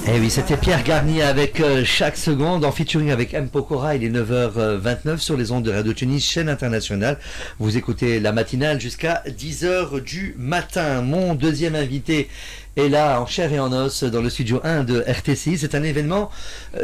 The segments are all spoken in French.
Eh oui, c'était Pierre Garnier avec Chaque Seconde en featuring avec M. Pokora. Il est 9h29 sur les ondes de Radio Tunis, chaîne internationale. Vous écoutez la matinale jusqu'à 10h du matin. Mon deuxième invité est là en chair et en os dans le studio 1 de RTCI. C'est un événement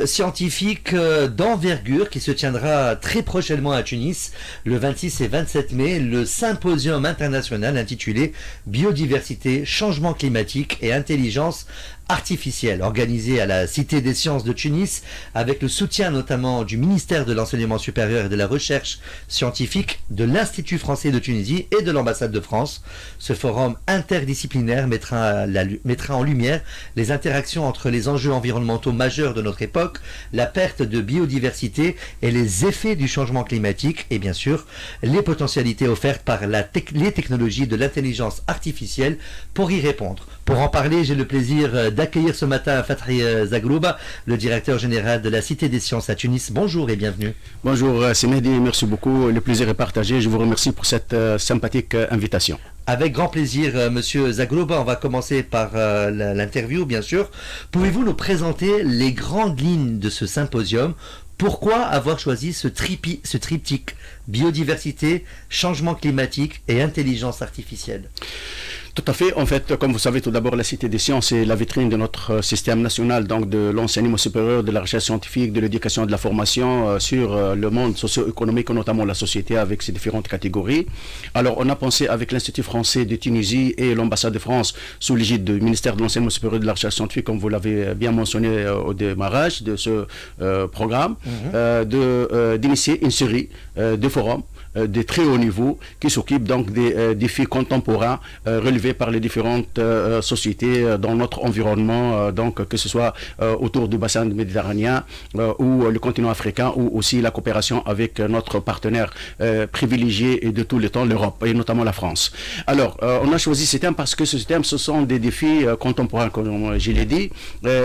scientifique d'envergure qui se tiendra très prochainement à Tunis le 26 et 27 mai. Le symposium international intitulé Biodiversité, changement climatique et intelligence artificielle, organisé à la Cité des Sciences de Tunis, avec le soutien notamment du ministère de l'Enseignement supérieur et de la Recherche scientifique, de l'Institut français de Tunisie et de l'ambassade de France. Ce forum interdisciplinaire mettra en lumière les interactions entre les enjeux environnementaux majeurs de notre époque, la perte de biodiversité et les effets du changement climatique et bien sûr les potentialités offertes par les technologies de l'intelligence artificielle pour y répondre. Pour en parler, j'ai le plaisir d'accueillir ce matin Fathi Zagrouba, le directeur général de la Cité des Sciences à Tunis. Bonjour et bienvenue. Bonjour, c'est Mehdi, merci beaucoup. Le plaisir est partagé. Je vous remercie pour cette sympathique invitation. Avec grand plaisir, Monsieur Zagrouba. On va commencer par l'interview, bien sûr. Pouvez-vous nous présenter les grandes lignes de ce symposium ? Pourquoi avoir choisi ce triptyque biodiversité, changement climatique et intelligence artificielle ? Tout à fait. En fait, comme vous savez, tout d'abord, la Cité des Sciences est la vitrine de notre système national, donc de l'enseignement supérieur, de la recherche scientifique, de l'éducation et de la formation sur le monde socio-économique, notamment la société avec ses différentes catégories. Alors, on a pensé avec l'Institut français de Tunisie et l'ambassade de France sous l'égide du ministère de l'enseignement supérieur et de la recherche scientifique, comme vous l'avez bien mentionné au démarrage de ce programme, d'initier une série de forums de très haut niveau qui s'occupent donc des défis contemporains relevés par les différentes sociétés dans notre environnement, donc que ce soit autour du bassin méditerranéen ou le continent africain ou aussi la coopération avec notre partenaire privilégié et de tous les temps, l'Europe et notamment la France. Alors, on a choisi ce thème parce que ce thème, ce sont des défis contemporains, comme je l'ai dit,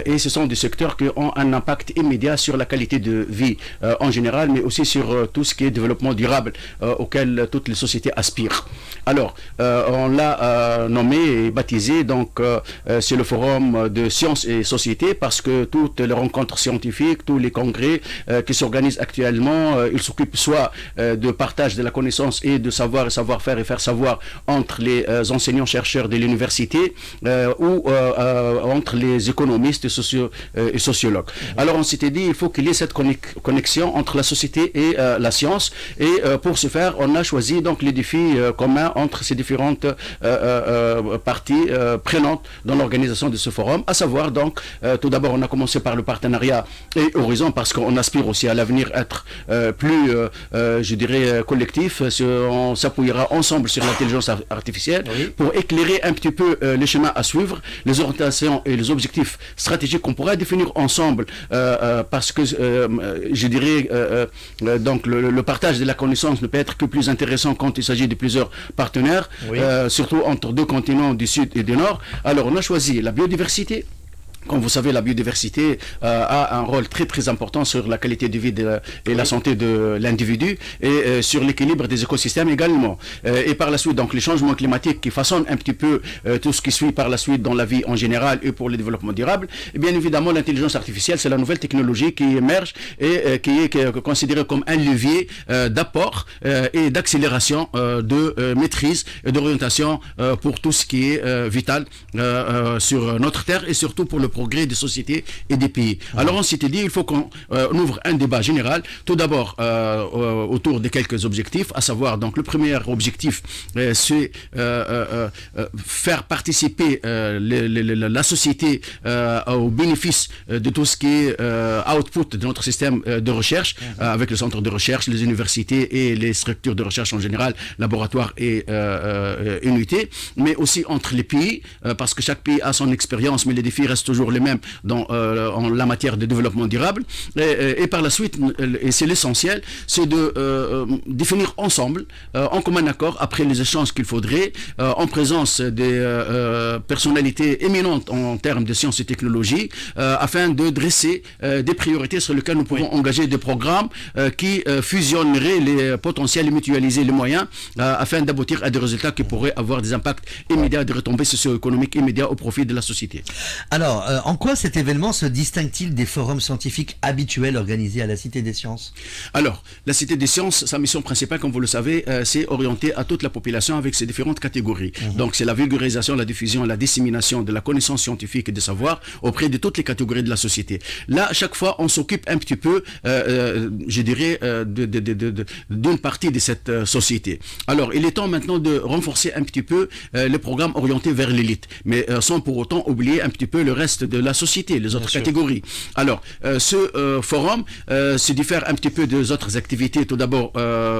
et ce sont des secteurs qui ont un impact immédiat sur la qualité de vie en général, mais aussi sur tout ce qui est développement durable auquel toutes les sociétés aspirent. Alors, on l'a nommé et baptisé, donc c'est le forum de sciences et société parce que toutes les rencontres scientifiques, tous les congrès qui s'organisent actuellement, ils s'occupent soit de partage de la connaissance et de savoir et savoir-faire et faire savoir entre les enseignants-chercheurs de l'université ou entre les économistes et sociologues. Alors, on s'était dit, il faut qu'il y ait cette connexion entre la société et la science et pour ce faire, on a choisi donc les défis communs entre ces différentes parties prenantes dans l'organisation de ce forum, à savoir donc, tout d'abord on a commencé par le partenariat et Horizon parce qu'on aspire aussi à l'avenir être plus, je dirais, collectif. On s'appuiera ensemble sur l'intelligence artificielle pour éclairer un petit peu les chemins à suivre, les orientations et les objectifs stratégiques qu'on pourra définir ensemble parce que, je dirais, donc le partage de la connaissance ne peut être que plus intéressant quand il s'agit de plusieurs partenaires, surtout entre deux continents du Sud et du Nord. Alors, on a choisi la biodiversité. Comme vous savez, la biodiversité a un rôle très très important sur la qualité de vie et la santé de l'individu et sur l'équilibre des écosystèmes également. Et par la suite, donc les changements climatiques qui façonnent un petit peu tout ce qui suit par la suite dans la vie en général et pour le développement durable. Et bien évidemment, l'intelligence artificielle, c'est la nouvelle technologie qui émerge et qui est considérée comme un levier d'apport et d'accélération de maîtrise et d'orientation pour tout ce qui est vital sur notre terre et surtout pour le progrès des sociétés et des pays. Alors on s'était dit, il faut qu'on ouvre un débat général, tout d'abord autour de quelques objectifs, à savoir, donc le premier objectif, c'est faire participer la société au bénéfice de tout ce qui est output de notre système de recherche, avec le centre de recherche, les universités et les structures de recherche en général, laboratoires et unités, mais aussi entre les pays, parce que chaque pays a son expérience, mais les défis restent toujours les mêmes en la matière de développement durable. Et par la suite, et c'est l'essentiel, c'est de définir ensemble, en commun accord, après les échanges qu'il faudrait, en présence des personnalités éminentes en termes de sciences et technologies, afin de dresser des priorités sur lesquelles nous pouvons engager des programmes qui fusionneraient les potentiels et mutualiser les moyens afin d'aboutir à des résultats qui pourraient avoir des impacts immédiats, des retombées socio-économiques immédiats au profit de la société. Alors, en quoi cet événement se distingue-t-il des forums scientifiques habituels organisés à la Cité des Sciences? Alors, la Cité des Sciences, sa mission principale, comme vous le savez, c'est orientée à toute la population avec ses différentes catégories. Donc, c'est la vulgarisation, la diffusion, la dissémination de la connaissance scientifique et des savoirs auprès de toutes les catégories de la société. Là, à chaque fois, on s'occupe un petit peu, je dirais, d'une partie de cette société. Alors, il est temps maintenant de renforcer un petit peu les programmes orientés vers l'élite, mais sans pour autant oublier un petit peu le reste de la société, les autres catégories. Alors, ce forum se diffère un petit peu des autres activités. Tout d'abord,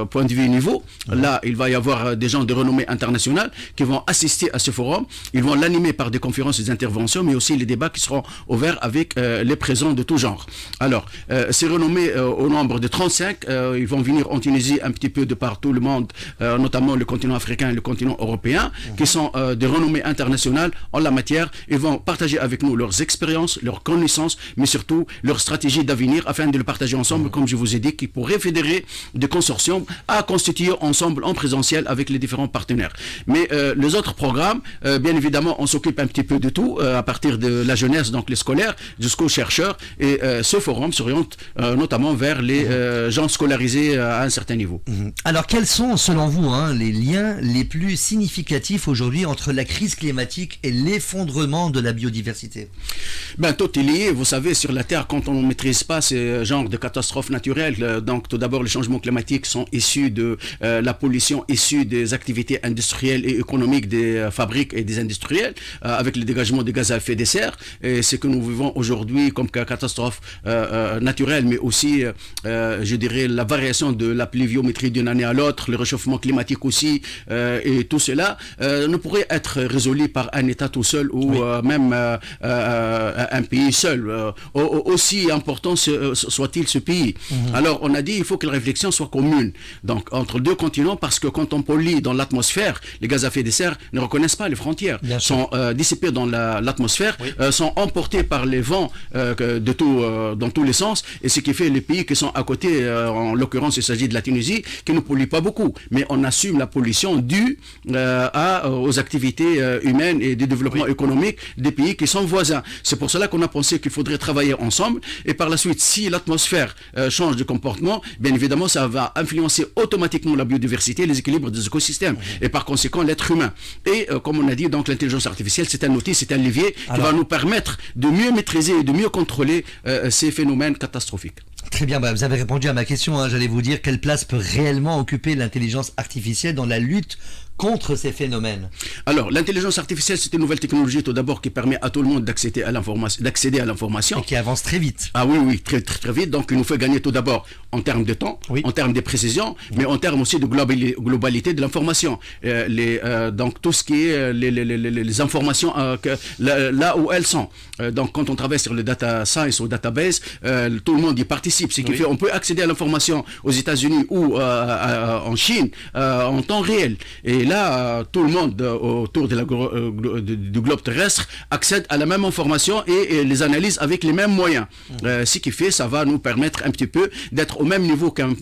point de vue niveau. Là, il va y avoir des gens de renommée internationale qui vont assister à ce forum. Ils vont l'animer par des conférences et des interventions, mais aussi les débats qui seront ouverts avec les présents de tout genre. Alors, c'est renommé au nombre de 35. Ils vont venir en Tunisie un petit peu de partout le monde, notamment le continent africain et le continent européen, qui sont de renommée internationale en la matière. Ils vont partager avec nous leurs expériences, leurs connaissances, mais surtout leur stratégie d'avenir afin de le partager ensemble, comme je vous ai dit, qui pourrait fédérer des consortiums à constituer ensemble en présentiel avec les différents partenaires. Mais les autres programmes, bien évidemment, on s'occupe un petit peu de tout, à partir de la jeunesse, donc les scolaires, jusqu'aux chercheurs. Et ce forum s'oriente notamment vers les gens scolarisés à un certain niveau. Alors, quels sont, selon vous, les liens les plus significatifs aujourd'hui entre la crise climatique et l'effondrement de la biodiversité? Tout est lié. Vous savez, sur la Terre, quand on ne maîtrise pas ce genre de catastrophes naturelles, donc tout d'abord, les changements climatiques sont issus de la pollution issue des activités industrielles et économiques des fabriques et des industriels, avec le dégagement des gaz à effet de serre. Et ce que nous vivons aujourd'hui comme catastrophe naturelle, mais aussi, je dirais, la variation de la pluviométrie d'une année à l'autre, le réchauffement climatique aussi, et tout cela ne pourrait être résolu par un État tout seul ou même un pays seul, aussi important soit-il ce pays. Alors, on a dit il faut que la réflexion soit commune, donc entre deux continents, parce que quand on pollue dans l'atmosphère, les gaz à effet de serre ne reconnaissent pas les frontières, sont dissipés dans l'atmosphère, sont emportés par les vents dans tous les sens, et ce qui fait les pays qui sont à côté, en l'occurrence il s'agit de la Tunisie, qui ne pollue pas beaucoup, mais on assume la pollution due aux activités humaines et du développement économique des pays qui sont voisins. C'est pour cela qu'on a pensé qu'il faudrait travailler ensemble, et par la suite, si l'atmosphère change de comportement, bien évidemment ça va influencer automatiquement la biodiversité, les équilibres des écosystèmes, et par conséquent l'être humain. Et comme on a dit, donc l'intelligence artificielle, c'est un outil, c'est un levier qui va nous permettre de mieux maîtriser et de mieux contrôler ces phénomènes catastrophiques. Très bien, vous avez répondu à ma question, j'allais vous dire quelle place peut réellement occuper l'intelligence artificielle dans la lutte contre ces phénomènes? Alors, l'intelligence artificielle, c'est une nouvelle technologie tout d'abord qui permet à tout le monde d'accéder à l'information. Et qui avance très vite. Ah oui, très, très, très vite. Donc, il nous fait gagner tout d'abord en termes de temps, en termes de précision, mais en termes aussi de globalité de l'information. Donc, tout ce qui est les informations là où elles sont. Donc, quand on travaille sur le data science ou database, tout le monde y participe. Ce qui fait qu'on peut accéder à l'information aux États-Unis ou en Chine en temps réel. Et là, tout le monde autour du globe terrestre accède à la même information et les analyse avec les mêmes moyens. Ce qui fait, ça va nous permettre un petit peu d'être au même niveau qu'un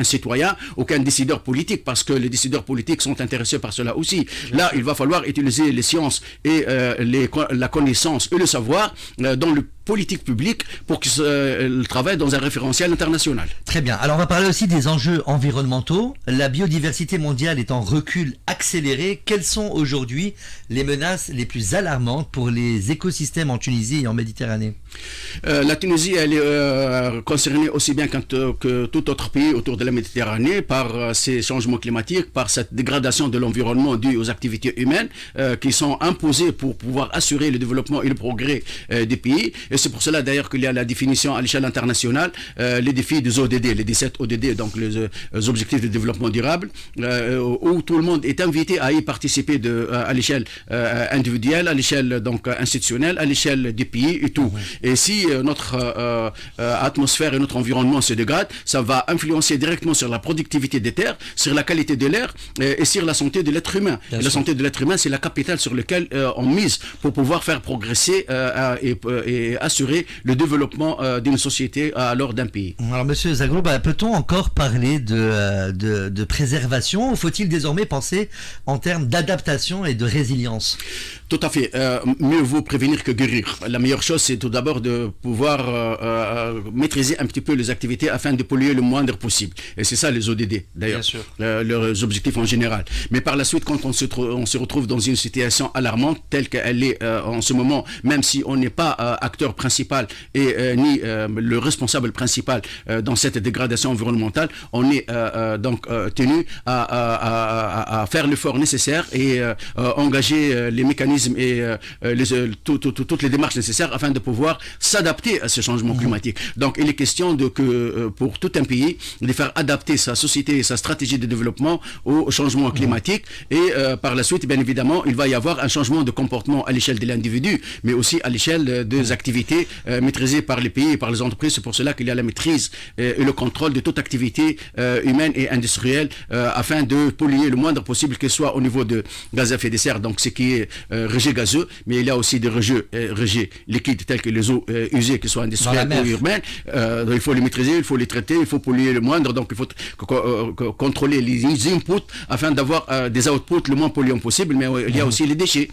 citoyen ou qu'un décideur politique, parce que les décideurs politiques sont intéressés par cela aussi. Là, il va falloir utiliser les sciences et la connaissance et le savoir dans le politique publique pour qu'ils travaillent dans un référentiel international. Très bien. Alors on va parler aussi des enjeux environnementaux. La biodiversité mondiale est en recul accéléré. Quelles sont aujourd'hui les menaces les plus alarmantes pour les écosystèmes en Tunisie et en Méditerranée? La Tunisie, elle est concernée aussi bien que tout autre pays autour de la Méditerranée par ces changements climatiques, par cette dégradation de l'environnement due aux activités humaines qui sont imposées pour pouvoir assurer le développement et le progrès des pays. Et c'est pour cela d'ailleurs qu'il y a la définition à l'échelle internationale, les défis des ODD, les 17 ODD, donc les objectifs de développement durable, où tout le monde est invité à y participer à l'échelle individuelle, à l'échelle donc institutionnelle, à l'échelle des pays et tout. Et si notre atmosphère et notre environnement se dégradent, ça va influencer directement sur la productivité des terres, sur la qualité de l'air et sur la santé de l'être humain. Et la santé de l'être humain, c'est la capitale sur laquelle on mise pour pouvoir faire progresser et assurer le développement d'une société alors d'un pays. Alors Monsieur Zaghloul, peut-on encore parler de préservation ou faut-il désormais penser en termes d'adaptation et de résilience? Tout à fait. Mieux vaut prévenir que guérir. La meilleure chose, c'est tout d'abord de pouvoir maîtriser un petit peu les activités afin de polluer le moindre possible. Et c'est ça les ODD, d'ailleurs, leurs objectifs en général. Mais par la suite, quand on se retrouve dans une situation alarmante telle qu'elle est en ce moment, même si on n'est pas acteur principal et ni le responsable principal dans cette dégradation environnementale, on est donc tenu à faire l'effort nécessaire et engager les mécanismes et toutes les démarches nécessaires afin de pouvoir s'adapter à ce changement climatique. Donc il est question pour tout un pays de faire adapter sa société et sa stratégie de développement au changement climatique et par la suite, bien évidemment, il va y avoir un changement de comportement à l'échelle de l'individu, mais aussi à l'échelle des activités maîtrisées par les pays et par les entreprises. C'est pour cela qu'il y a la maîtrise et le contrôle de toute activité humaine et industrielle afin de polluer le moindre possible, que ce soit au niveau de gaz à effet de serre, donc ce qui est rejets gazeux, mais il y a aussi des rejets liquides tels que les eaux usées, que ce soit industrielles ou urbaines. Il faut les maîtriser, il faut les traiter, il faut polluer le moindre, donc il faut contrôler les inputs afin d'avoir des outputs le moins polluants possible, mais il y a aussi les déchets,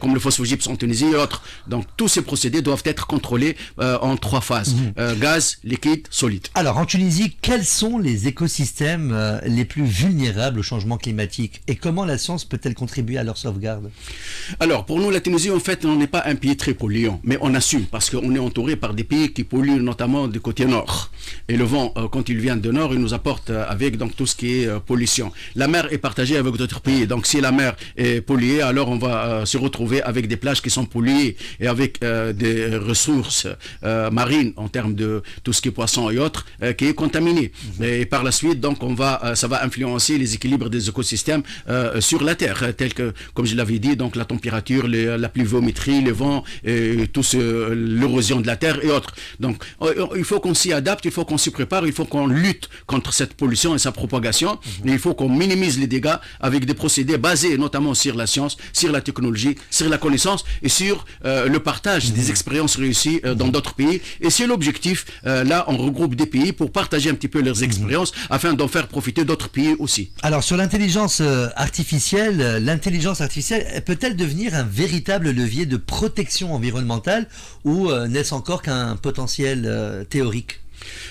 comme le phosphogypse en Tunisie et autres. Donc tous ces procédés doivent être contrôlés en 3 phases, gaz, liquide, solide. Alors en Tunisie, quels sont les écosystèmes les plus vulnérables au changement climatique et comment la science peut-elle contribuer à leur sauvegarde? Alors, pour nous, la Tunisie, en fait, on n'est pas un pays très polluant, mais on assume, parce qu'on est entouré par des pays qui polluent, notamment du côté nord. Et le vent, quand il vient de nord, il nous apporte avec donc, tout ce qui est pollution. La mer est partagée avec d'autres pays, donc si la mer est polluée, alors on va se retrouver avec des plages qui sont polluées et avec des ressources marines, en termes de tout ce qui est poisson et autres, qui est contaminé. Et par la suite, donc, ça va influencer les équilibres des écosystèmes sur la Terre, tels que, comme je l'avais dit, donc la température, la pluviométrie, le vent, l'érosion de la terre et autres. Donc il faut qu'on s'y adapte, il faut qu'on s'y prépare, il faut qu'on lutte contre cette pollution et sa propagation. Et il faut qu'on minimise les dégâts avec des procédés basés notamment sur la science, sur la technologie, sur la connaissance et sur le partage des expériences réussies dans d'autres pays. Et c'est l'objectif. Là, on regroupe des pays pour partager un petit peu leurs expériences afin d'en faire profiter d'autres pays aussi. Alors sur l'intelligence artificielle peut-elle devenir un véritable levier de protection environnementale ou n'est-ce encore qu'un potentiel théorique?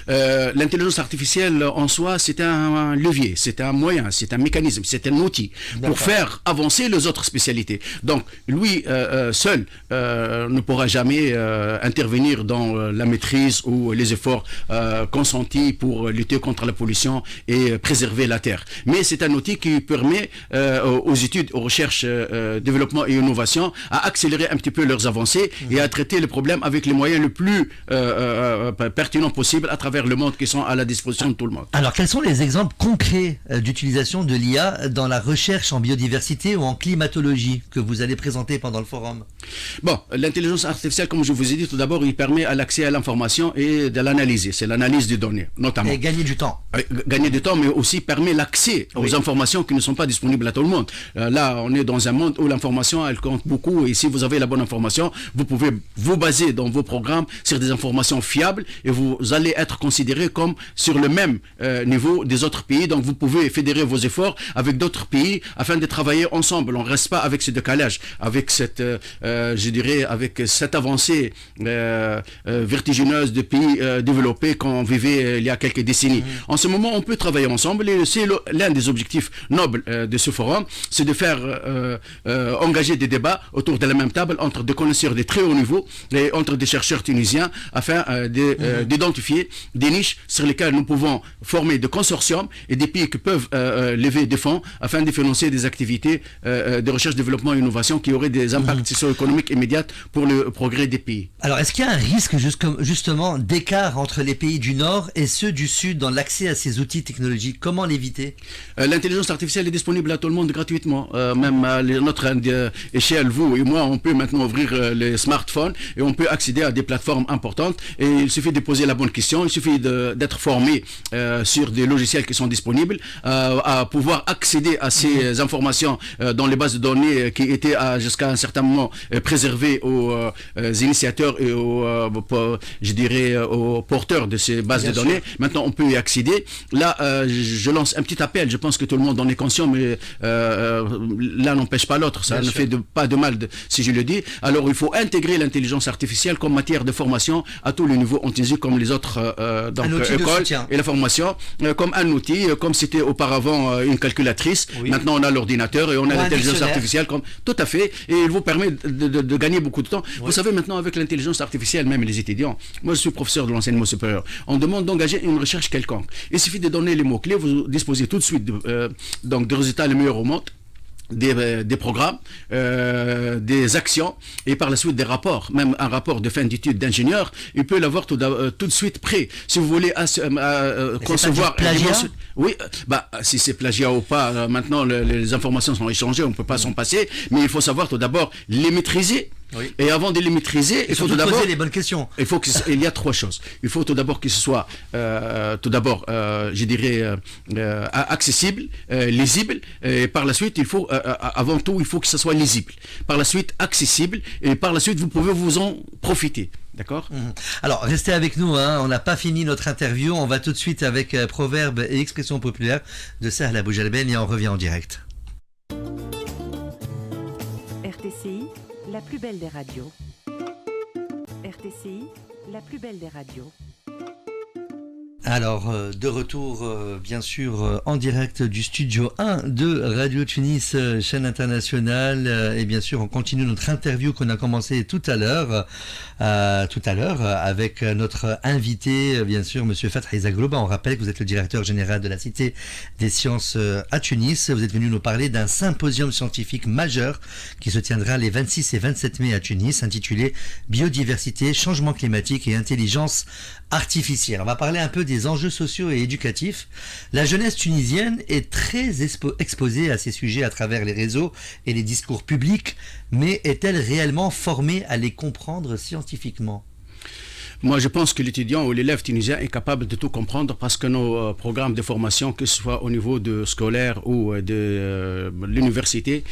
L'intelligence artificielle en soi, c'est un levier, c'est un moyen, c'est un mécanisme, c'est un outil pour faire avancer les autres spécialités. Donc, lui seul ne pourra jamais intervenir dans la maîtrise ou les efforts consentis pour lutter contre la pollution et préserver la Terre. Mais c'est un outil qui permet aux études, aux recherches, développement et innovation à accélérer un petit peu leurs avancées et à traiter les problèmes avec les moyens les plus pertinents possibles à travers le monde qui sont à la disposition de tout le monde. Alors, quels sont les exemples concrets d'utilisation de l'IA dans la recherche en biodiversité ou en climatologie que vous allez présenter pendant le forum? Bon, l'intelligence artificielle, comme je vous ai dit tout d'abord, il permet à l'accès à l'information et de l'analyser. C'est l'analyse des données, notamment. Et gagner du temps. Gagner du temps, mais aussi permet l'accès aux informations qui ne sont pas disponibles à tout le monde. Là, on est dans un monde où l'information, elle compte beaucoup. Et si vous avez la bonne information, vous pouvez vous baser dans vos programmes sur des informations fiables et vous allez être considéré comme sur le même niveau des autres pays. Donc vous pouvez fédérer vos efforts avec d'autres pays afin de travailler ensemble. On ne reste pas avec ce décalage, avec cette, je dirais, avec cette avancée vertigineuse de pays développés qu'on vivait il y a quelques décennies. En ce moment, on peut travailler ensemble et c'est l'un des objectifs nobles de ce forum, c'est de faire engager des débats autour de la même table entre des connaisseurs de très haut niveau et entre des chercheurs tunisiens afin d'identifier des niches sur lesquelles nous pouvons former des consortiums et des pays qui peuvent lever des fonds afin de financer des activités de recherche, développement et innovation qui auraient des impacts socio-économiques immédiats pour le progrès des pays. Alors, est-ce qu'il y a un risque justement d'écart entre les pays du Nord et ceux du Sud dans l'accès à ces outils technologiques? Comment l'éviter? L'intelligence artificielle est disponible à tout le monde gratuitement. Même à notre échelle, vous et moi, on peut maintenant ouvrir les smartphones et on peut accéder à des plateformes importantes et il suffit de poser la bonne question. questions, il suffit d'être formé sur des logiciels qui sont disponibles, à pouvoir accéder à ces informations dans les bases de données qui étaient jusqu'à un certain moment préservées aux initiateurs et aux porteurs de ces bases de données. Maintenant, on peut y accéder. Là, je lance un petit appel. Je pense que tout le monde en est conscient, mais l'un n'empêche pas l'autre. Ça ne fait pas de mal, si je le dis. Alors, il faut intégrer l'intelligence artificielle comme matière de formation à tous les niveaux en Tunisie, comme les autres écoles et la formation, comme un outil, comme c'était auparavant une calculatrice. Maintenant, on a l'ordinateur et on a l'intelligence artificielle. Tout à fait. Et il vous permet de gagner beaucoup de temps. Vous savez, maintenant, avec l'intelligence artificielle, même les étudiants, moi, je suis professeur de l'enseignement supérieur, on demande d'engager une recherche quelconque. Il suffit de donner les mots-clés, vous disposez tout de suite des résultats les meilleurs au monde. Des programmes, des actions et par la suite des rapports, même un rapport de fin d'études d'ingénieur, il peut l'avoir tout de suite prêt. Si vous voulez concevoir... Oui, si c'est plagiat ou pas, maintenant les informations sont échangées, on ne peut pas s'en passer, mais il faut savoir tout d'abord les maîtriser. Et avant de les maîtriser, il faut tout d'abord poser les bonnes questions. Il y a trois choses. Il faut tout d'abord que ce soit, accessible, lisible. Et par la suite, il faut, avant tout, il faut que ce soit lisible. Par la suite, accessible. Et par la suite, vous pouvez vous en profiter. D'accord ? Alors, restez avec nous, on n'a pas fini notre interview. On va tout de suite avec proverbes et expressions populaires de Sahla Boujalben et on revient en direct. RTCI, la plus belle des radios. RTCI, la plus belle des radios. Alors, de retour, bien sûr, en direct du studio 1 de Radio Tunis, chaîne internationale. Et bien sûr, on continue notre interview qu'on a commencé tout à l'heure avec notre invité, bien sûr, Monsieur Fathi Zaglouba. On rappelle que vous êtes le directeur général de la Cité des Sciences à Tunis. Vous êtes venu nous parler d'un symposium scientifique majeur qui se tiendra les 26 et 27 mai à Tunis, intitulé Biodiversité, changement climatique et intelligence artificielle. On va parler un peu des enjeux sociaux et éducatifs. La jeunesse tunisienne est très exposée à ces sujets à travers les réseaux et les discours publics, mais est-elle réellement formée à les comprendre scientifiquement ? Moi, je pense que l'étudiant ou l'élève tunisien est capable de tout comprendre parce que nos programmes de formation, que ce soit au niveau de scolaire ou de l'université,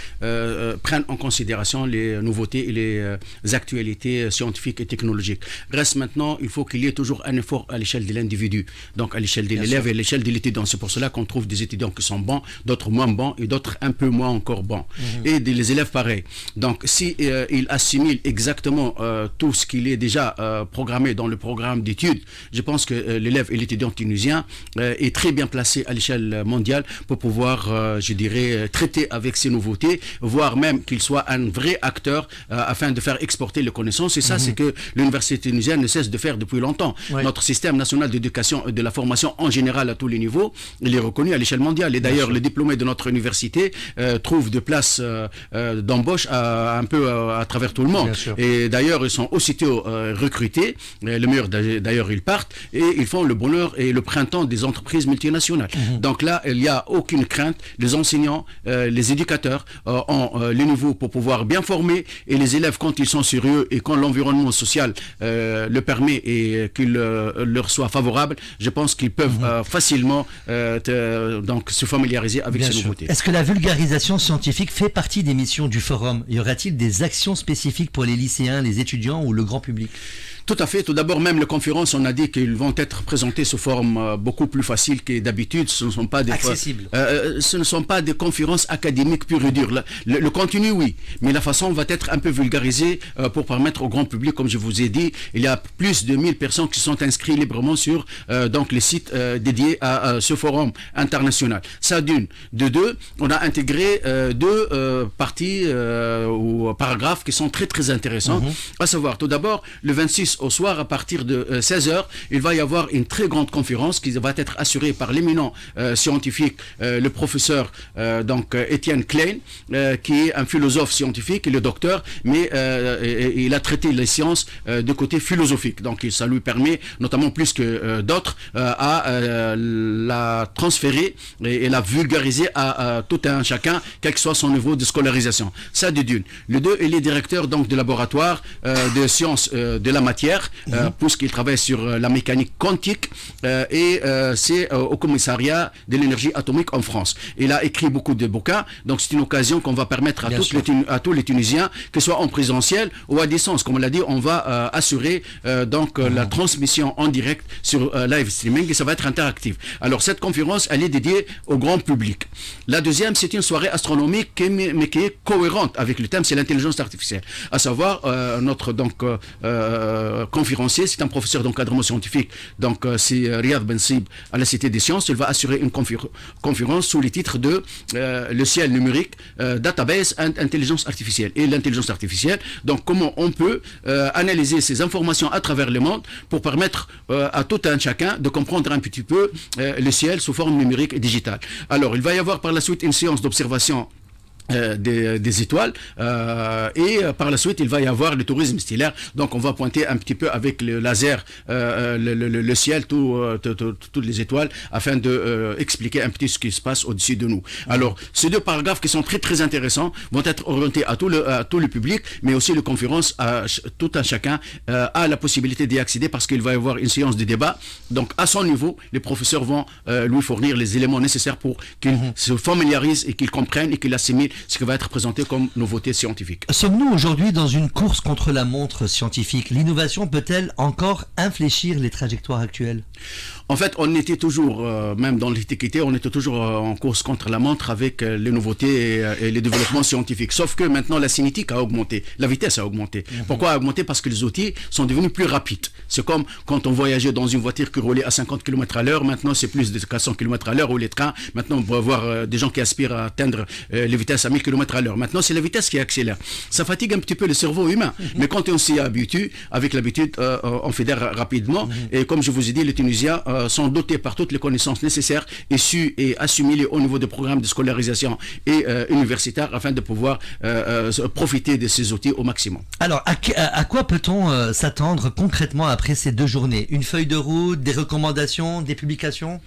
prennent en considération les nouveautés et les actualités scientifiques et technologiques. Reste maintenant, il faut qu'il y ait toujours un effort à l'échelle de l'individu, donc à l'échelle de l'élève et à l'échelle de l'étudiant. C'est pour cela qu'on trouve des étudiants qui sont bons, d'autres moins bons et d'autres un peu moins encore bons. Et les élèves pareil. Donc, si ils assimilent exactement tout ce qu'il est déjà programmé dans le programme d'études, je pense que l'élève et l'étudiant tunisien est très bien placé à l'échelle mondiale pour pouvoir, traiter avec ces nouveautés, voire même qu'il soit un vrai acteur afin de faire exporter les connaissances. Et ça, c'est que l'université tunisienne ne cesse de faire depuis longtemps. Notre système national d'éducation et de la formation en général à tous les niveaux, il est reconnu à l'échelle mondiale. Et d'ailleurs, les diplômés de notre université trouvent de places d'embauche un peu à travers tout le monde. Et d'ailleurs, ils sont aussitôt recrutés. Le meilleur d'ailleurs, ils partent et ils font le bonheur et le printemps des entreprises multinationales. Donc là, il n'y a aucune crainte. Les enseignants, les éducateurs ont les niveaux pour pouvoir bien former, et les élèves, quand ils sont sérieux et quand l'environnement social le permet et qu'il leur soit favorable, je pense qu'ils peuvent facilement donc se familiariser avec ces nouveautés. Est-ce que la vulgarisation scientifique fait partie des missions du forum ? Y aura-t-il des actions spécifiques pour les lycéens, les étudiants ou le grand public ? Tout à fait. Tout d'abord, même les conférences, on a dit qu'ils vont être présentés sous forme beaucoup plus facile que d'habitude. Ce ne sont pas des ce ne sont pas des conférences académiques pures et dures. Le contenu, oui, mais la façon va être un peu vulgarisée pour permettre au grand public, comme je vous ai dit, il y a plus de 1000 personnes qui sont inscrites librement sur donc les sites dédiés à ce forum international. Ça d'une. De deux, on a intégré deux parties ou paragraphes qui sont très très intéressants. À savoir, tout d'abord, le 26 au soir, à partir de 16h, il va y avoir une très grande conférence qui va être assurée par l'éminent scientifique, le professeur Étienne Klein, qui est un philosophe scientifique, il est docteur, mais il a traité les sciences de côté philosophique. Donc ça lui permet, notamment plus que d'autres, à la transférer et la vulgariser à tout un chacun, quel que soit son niveau de scolarisation. Ça de d'une. Le deux, il est directeur donc de laboratoire de sciences de la matière matière, puisqu'il travaille sur la mécanique quantique et c'est au commissariat de l'énergie atomique en France. Il a écrit beaucoup de bouquins, donc c'est une occasion qu'on va permettre à tous les Tunisiens, que ce soit en présentiel ou à distance. Comme on l'a dit, on va assurer la transmission en direct sur live streaming et ça va être interactif. Alors cette conférence, elle est dédiée au grand public. La deuxième, c'est une soirée astronomique mais qui est cohérente avec le thème, c'est l'intelligence artificielle. À savoir, notre conférencier, c'est un professeur d'encadrement scientifique, donc c'est Riyad Bensib à la Cité des Sciences. Il va assurer une conférence sous les titres de le ciel numérique, database and intelligence artificielle. Et l'intelligence artificielle, donc comment on peut analyser ces informations à travers le monde pour permettre à tout un chacun de comprendre un petit peu le ciel sous forme numérique et digitale. Alors, il va y avoir par la suite une séance d'observation des étoiles et par la suite il va y avoir le tourisme stellaire, donc on va pointer un petit peu avec le laser le ciel, toutes les étoiles afin de expliquer un petit ce qui se passe au-dessus de nous. Alors ces deux paragraphes qui sont très très intéressants vont être orientés à tout le public, mais aussi les conférences à tout un chacun a la possibilité d'y accéder parce qu'il va y avoir une séance de débat, donc à son niveau les professeurs vont lui fournir les éléments nécessaires pour qu'il se familiarise et qu'il comprenne et qu'il assimile ce qui va être présenté comme nouveauté scientifique. Sommes-nous aujourd'hui dans une course contre la montre scientifique? L'innovation peut-elle encore infléchir les trajectoires actuelles? En fait, on était toujours, même dans l'Antiquité, on était toujours en course contre la montre avec les nouveautés et les développements scientifiques. Sauf que maintenant, la cinétique a augmenté, la vitesse a augmenté. Pourquoi a augmenté? Parce que les outils sont devenus plus rapides. C'est comme quand on voyageait dans une voiture qui roulait à 50 km à l'heure, maintenant c'est plus de 400 km à l'heure, ou les trains, maintenant on peut voir des gens qui aspirent à atteindre les vitesses à 1000 km à l'heure. Maintenant, c'est la vitesse qui accélère. Ça fatigue un petit peu le cerveau humain. Mais quand on s'y habitue, avec l'habitude, on fédère rapidement. Et comme je vous ai dit, les Tunisiens sont dotés par toutes les connaissances nécessaires et su et assimilés au niveau des programmes de scolarisation et universitaire afin de pouvoir profiter de ces outils au maximum. Alors, à quoi peut-on s'attendre concrètement après ces 2 journées? Une feuille de route, des recommandations, des publications?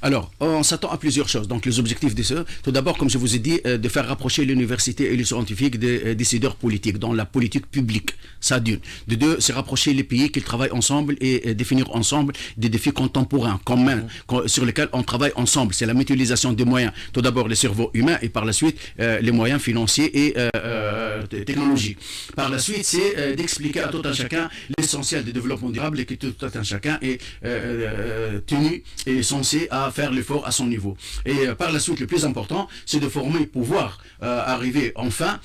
Alors, on s'attend à plusieurs choses. Donc, les objectifs de ce, tout d'abord, comme je vous ai dit, de faire rapprocher l'université et les scientifiques des décideurs politiques, dans la politique publique. Ça d'une. De deux, c'est rapprocher les pays qui travaillent ensemble et définir ensemble des défis contemporains, communs, sur lesquels on travaille ensemble. C'est la mutualisation des moyens. Tout d'abord, les cerveaux humains et par la suite, les moyens financiers et technologiques. Par la suite, c'est d'expliquer à tout un chacun l'essentiel du développement durable et que tout un chacun est tenu et censé à faire l'effort à son niveau. Et par la suite, le plus important, c'est de former, pouvoir arriver enfin,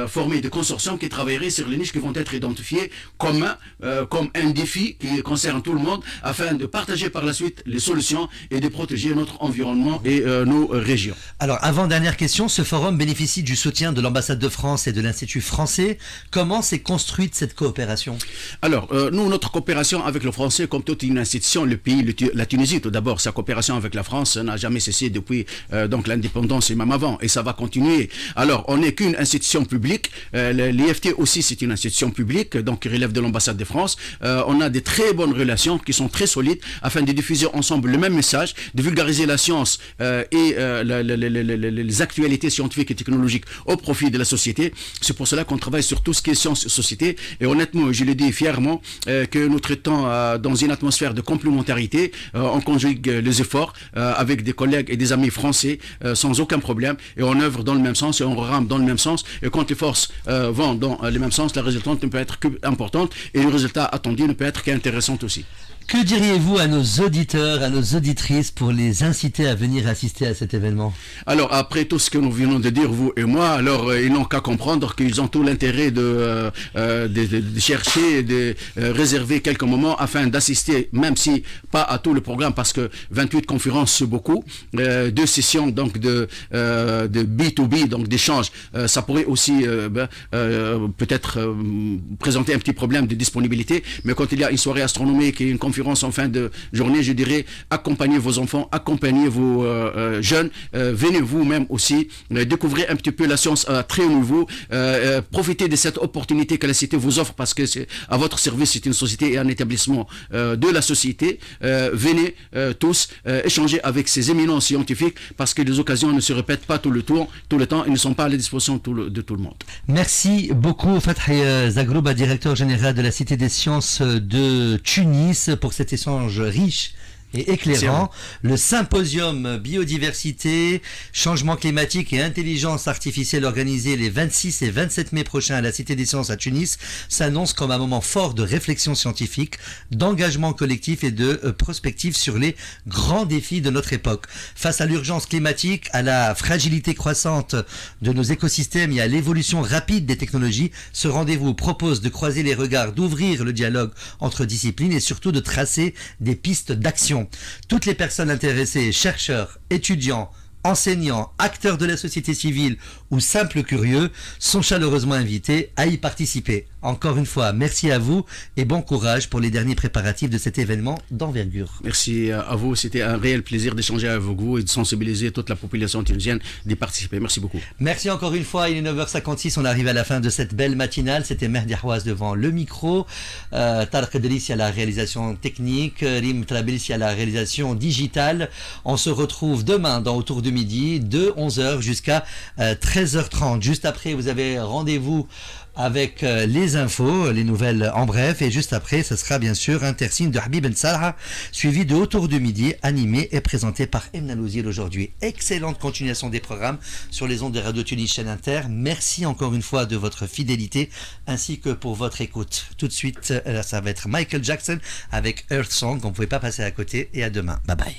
former des consortiums qui travailleraient sur les niches qui vont être identifiées comme un défi qui concerne tout le monde afin de partager par la suite les solutions et de protéger notre environnement et nos régions. Alors, avant-dernière question, ce forum bénéficie du soutien de l'ambassade de France et de l'Institut français. Comment s'est construite cette coopération? Alors, nous, notre coopération avec le français, comme toute une institution, le pays, la Tunisie, tout d'abord, sa coopération avec la France n'a jamais cessé depuis donc l'indépendance et même avant, et ça va continuer. Alors, on n'est qu'une institution publique. L'IFT aussi, c'est une institution publique, donc qui relève de l'ambassade de France. On a des très bonnes relations qui sont très solides afin de diffuser ensemble le même message, de vulgariser la science et les actualités scientifiques et technologiques au profit de la société. C'est pour cela qu'on travaille sur tout ce qui est science et société. Et honnêtement, je le dis fièrement, que nous traitons dans une atmosphère de complémentarité. On conjugue les efforts avec des collègues et des amis français sans aucun problème. Et on œuvre dans le même sens et on rame dans le même sens. Et quand les forces vont dans le même sens, la résultante ne peut être qu'importante et le résultat attendu ne peut être qu'intéressant aussi. Que diriez-vous à nos auditeurs, à nos auditrices pour les inciter à venir assister à cet événement? Alors, après tout ce que nous venons de dire, vous et moi, alors ils n'ont qu'à comprendre qu'ils ont tout l'intérêt de chercher, de réserver quelques moments afin d'assister, même si pas à tout le programme, parce que 28 conférences, c'est beaucoup. 2 sessions donc de B2B, donc d'échange, ça pourrait aussi peut-être présenter un petit problème de disponibilité, mais quand il y a une soirée astronomique et une conférence conférence en fin de journée, je dirais, accompagnez vos enfants, accompagnez vos jeunes, venez vous-même aussi, découvrez un petit peu la science à très haut niveau, profitez de cette opportunité que la cité vous offre parce que c'est à votre service, c'est une société et un établissement de la société. Venez tous échanger avec ces éminents scientifiques parce que les occasions ne se répètent pas tout le temps, ils ne sont pas à la disposition de tout le monde. Merci beaucoup Fathi Zagrouba, directeur général de la Cité des Sciences de Tunis, pour cet échange riche et éclairant. Le symposium biodiversité, changement climatique et intelligence artificielle organisé les 26 et 27 mai prochains à la Cité des Sciences à Tunis s'annonce comme un moment fort de réflexion scientifique, d'engagement collectif et de prospective sur les grands défis de notre époque. Face à l'urgence climatique, à la fragilité croissante de nos écosystèmes et à l'évolution rapide des technologies, ce rendez-vous propose de croiser les regards, d'ouvrir le dialogue entre disciplines et surtout de tracer des pistes d'action. Toutes les personnes intéressées, chercheurs, étudiants, enseignants, acteurs de la société civile ou simples curieux sont chaleureusement invités à y participer. Encore une fois, merci à vous et bon courage pour les derniers préparatifs de cet événement d'envergure. Merci à vous, c'était un réel plaisir d'échanger avec vous et de sensibiliser toute la population tunisienne d'y participer. Merci beaucoup. Merci encore une fois, il est 9h56, on arrive à la fin de cette belle matinale. C'était Mehdi Ahouaz devant le micro, Tarek Delissi à la réalisation technique, Rim Trabelissi à la réalisation digitale. On se retrouve demain dans Autour de midi, de 11h jusqu'à 13h30. Juste après, vous avez rendez-vous avec les infos, les nouvelles en bref, et juste après, ce sera bien sûr Intersigne de Habib El Salah, suivi de Autour de midi, animé et présenté par Emna Louzil aujourd'hui. Excellente continuation des programmes sur les ondes de Radio Tunis chaîne Inter. Merci encore une fois de votre fidélité, ainsi que pour votre écoute. Tout de suite, ça va être Michael Jackson avec Earth Song, on ne pouvait pas passer à côté, et à demain. Bye bye.